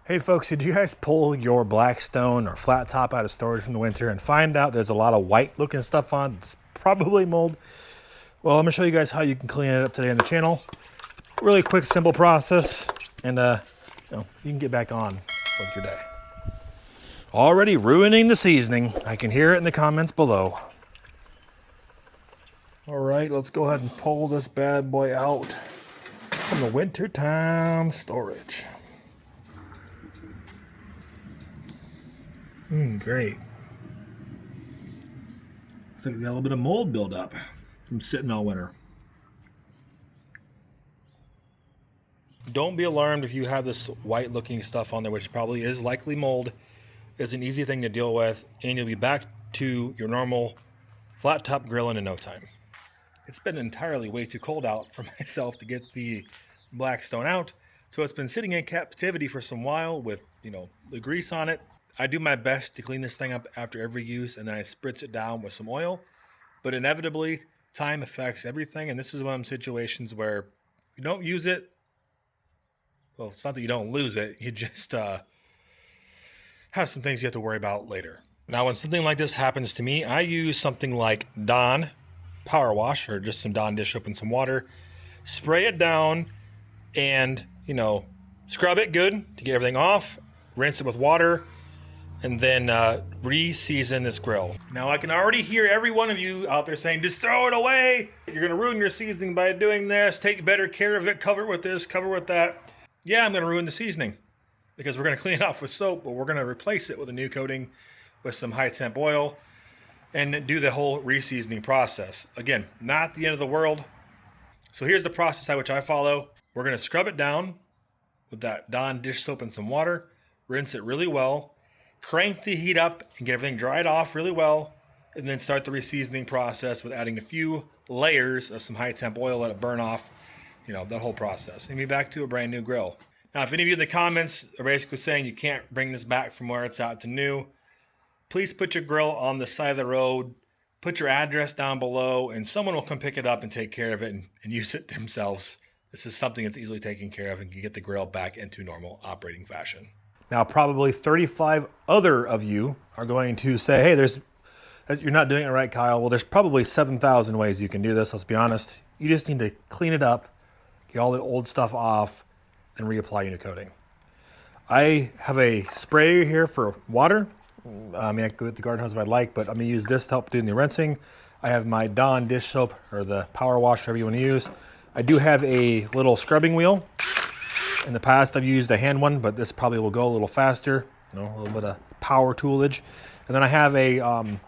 Hey folks, did you guys pull your Blackstone or flat top out of storage from the winter and find out there's a lot of white looking stuff on it's probably mold? Well, I'm gonna show you guys how you can clean it up today on the channel. Really quick, simple process, and you can get back on with your day. Already ruining the seasoning. I can hear it in the comments below. All right, let's go ahead and pull this bad boy out from the wintertime storage. Great. Looks like we got a little bit of mold buildup from sitting all winter. Don't be alarmed if you have this white looking stuff on there, which probably is likely mold. It's an easy thing to deal with, and you'll be back to your normal flat top grilling in no time. It's been entirely way too cold out for myself to get the Blackstone out, so it's been sitting in captivity for some while with, the grease on it. I do my best to clean this thing up after every use, and then I spritz it down with some oil. But inevitably, time affects everything, and this is one of them situations where you don't use it. Well, it's not that you don't lose it. You just have some things you have to worry about later. Now, when something like this happens to me, I use something like Dawn Power Wash, or just some Dawn dish soap and some water. Spray it down and, scrub it good to get everything off. Rinse it with water. And then re-season this grill. Now I can already hear every one of you out there saying, just throw it away. You're gonna ruin your seasoning by doing this. Take better care of it, cover it with this, cover it with that. Yeah, I'm gonna ruin the seasoning because we're gonna clean it off with soap, but we're gonna replace it with a new coating with some high temp oil and do the whole re-seasoning process. Again, not the end of the world. So here's the process which I follow. We're gonna scrub it down with that Dawn dish soap and some water, rinse it really well, crank the heat up and get everything dried off really well, and then start the re-seasoning process with adding a few layers of some high temp oil, let it burn off, that whole process, and be back to a brand new grill. Now, if any of you in the comments are basically saying you can't bring this back from where it's at to new, please put your grill on the side of the road, put your address down below, and someone will come pick it up and take care of it and use it themselves. This is something that's easily taken care of and can get the grill back into normal operating fashion. Now, probably 35 other of you are going to say, hey, you're not doing it right, Kyle. Well, there's probably 7,000 ways you can do this. Let's be honest. You just need to clean it up, get all the old stuff off, and reapply your new coating. I have a sprayer here for water. I can go with the garden hose if I'd like, but I'm going to use this to help do the rinsing. I have my Dawn dish soap, or the power wash, whatever you want to use. I do have a little scrubbing wheel. In the past, I've used a hand one, but this probably will go a little faster, a little bit of power toolage. And then I have a one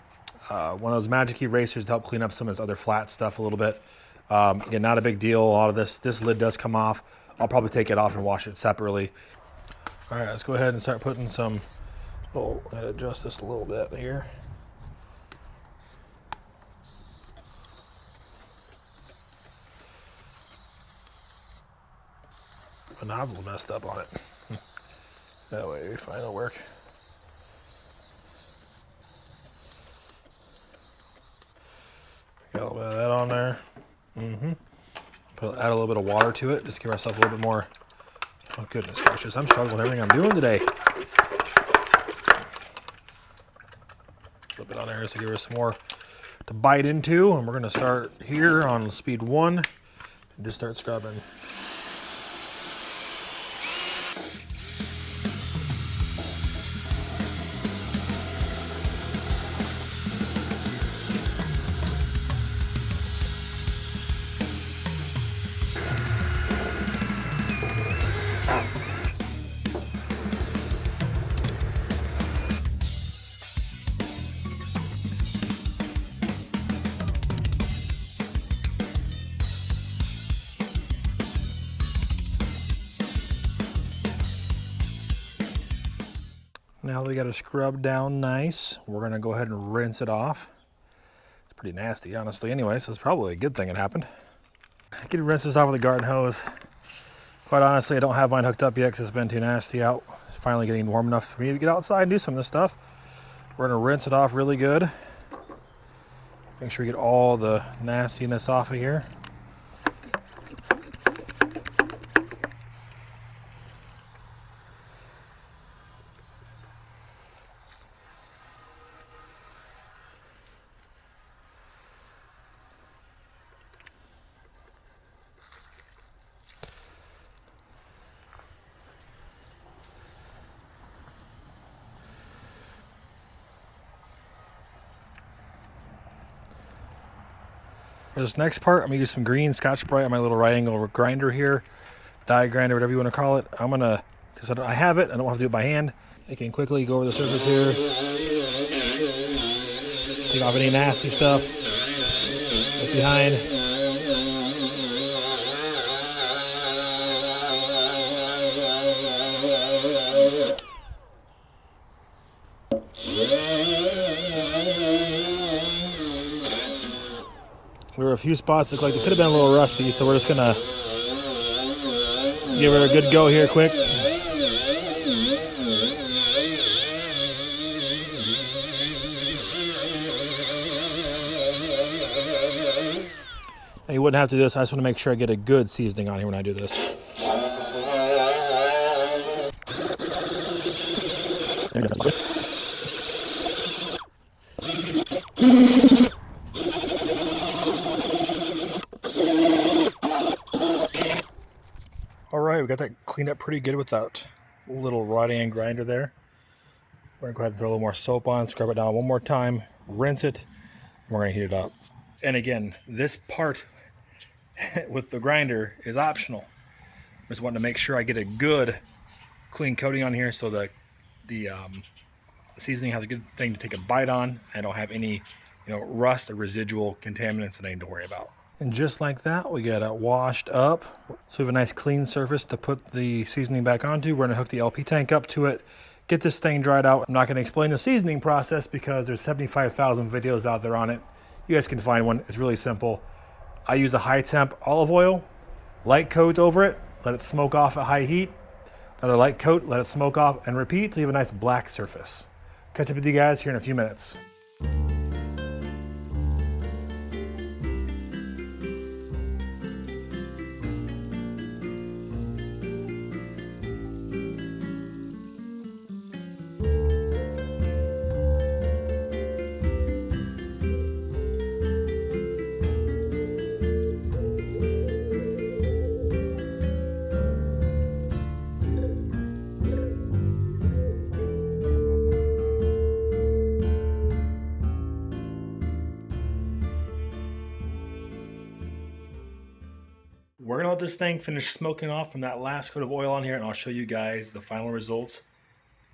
of those magic erasers to help clean up some of this other flat stuff a little bit. Again, not a big deal. A lot of this lid does come off. I'll probably take it off and wash it separately. All right, let's go ahead and start putting some, I'm gonna adjust this a little bit here. The nozzle messed up on it. That way we find it'll work. Got a little bit of that on there. Add a little bit of water to it, just give ourselves a little bit more. Oh goodness gracious, I'm struggling with everything I'm doing today. A little bit on there just to give us some more to bite into, and we're gonna start here on speed 1 and just start scrubbing. Now that we got it scrubbed down nice, we're gonna go ahead and rinse it off. It's pretty nasty, honestly, anyway, so it's probably a good thing it happened. I can rinse this off with a garden hose. Quite honestly, I don't have mine hooked up yet because it's been too nasty out. It's finally getting warm enough for me to get outside and do some of this stuff. We're gonna rinse it off really good. Make sure we get all the nastiness off of here. For this next part, I'm gonna use some green Scotch-Brite on my little right angle grinder here, die grinder, whatever you want to call it. I'm gonna, because I have it, I don't want to do it by hand. I can quickly go over the surface here, take off any nasty stuff that's behind. There were a few spots that looked like they could have been a little rusty, so we're just gonna give it a good go here quick. And you wouldn't have to do this, I just want to make sure I get a good seasoning on here when I do this. All right, we got that cleaned up pretty good with that little rod end grinder there. We're gonna go ahead and throw a little more soap on, scrub it down one more time, rinse it, and we're gonna heat it up. And again, this part with the grinder is optional. I just wanted to make sure I get a good clean coating on here so the seasoning has a good thing to take a bite on. I don't have any, rust or residual contaminants that I need to worry about. And just like that, we get it washed up. So we have a nice clean surface to put the seasoning back onto. We're gonna hook the LP tank up to it, get this thing dried out. I'm not gonna explain the seasoning process because there's 75,000 videos out there on it. You guys can find one, it's really simple. I use a high temp olive oil, light coat over it, let it smoke off at high heat. Another light coat, let it smoke off and repeat till you have a nice black surface. Catch up with you guys here in a few minutes. We're gonna let this thing finish smoking off from that last coat of oil on here, and I'll show you guys the final results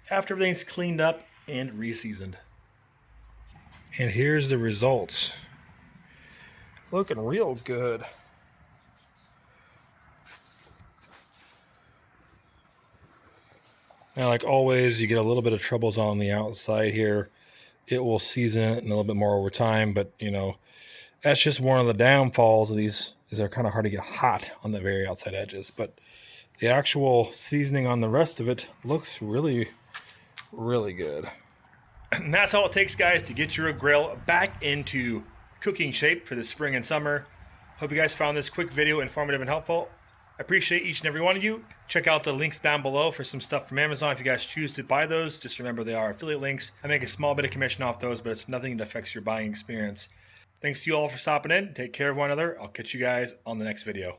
after everything's cleaned up and reseasoned. And here's the results. Looking real good. Now, like always, you get a little bit of troubles on the outside here. It will season it and a little bit more over time, but that's just one of the downfalls of these, is they're kind of hard to get hot on the very outside edges. But the actual seasoning on the rest of it looks really, really good. And that's all it takes, guys, to get your grill back into cooking shape for the spring and summer. Hope you guys found this quick video informative and helpful. I appreciate each and every one of you. Check out the links down below for some stuff from Amazon if you guys choose to buy those. Just remember they are affiliate links. I make a small bit of commission off those, but it's nothing that affects your buying experience. Thanks to you all for stopping in. Take care of one another. I'll catch you guys on the next video.